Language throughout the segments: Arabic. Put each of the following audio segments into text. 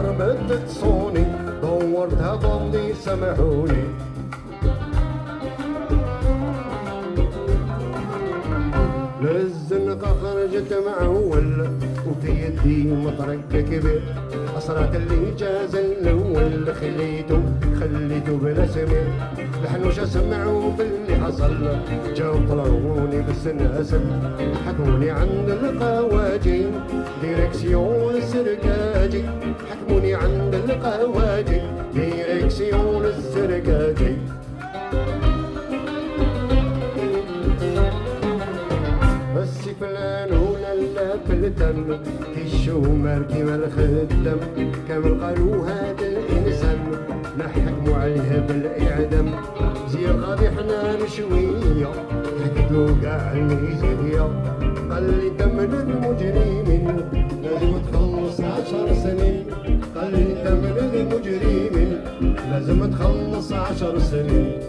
قربت تصوني دورتها ضمني سامحوني للزنقة خرجت معول وفي يدي مطرق كبير أسرات اللي جاز الأول خليته بلا سمير لحنوش سمعوا باللي حصل جاو طلعوني بالسناسل حكموني عند القواجي ديريكسيون السركاجي حكموني عند القواجي ديريكسيون السركاجي فلان ولا لا كلتم كيشومر كيما الخدم كامل قالوا هذا الانسان نحكموا عليه بالاعدام زين غادي حنا شويه حكيتلو كاع الميزانيه قال لي ثمن المجرمين لازم تخلص 10 سنين قال لي ثمن المجرمين لازم تخلص 10 سنين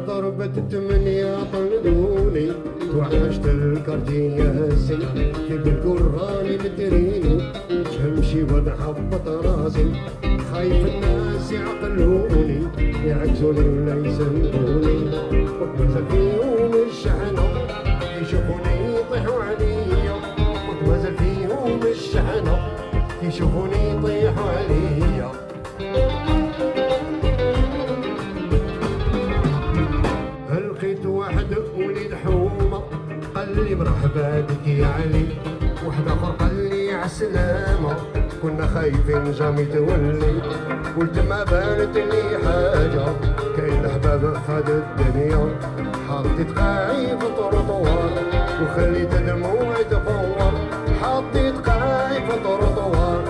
ضربت الثمانية طردوني توحشت الكارتياسي في بالقراني بتريني همشي ونحبط راسي خايف الناس يعقلوني يعكسوني ولا يسمعوني وتنزل فيهم الشحنة يشوفوني يطيحوا عليا وتنزل فيهم الشحنة يشوفوني يطيحوا عليا لقيت واحد وليد حومة قال لي مرحبا بك يا علي واحد اخر قال لي عالسلامة كنا خايفين جامي تولي قلت ما بانت لي حاجة كاين الحباب في هاد الدنيا حطيت قاعي في الطروطوار وخليت دموعي تفور حطيت قاعي في الطروطوار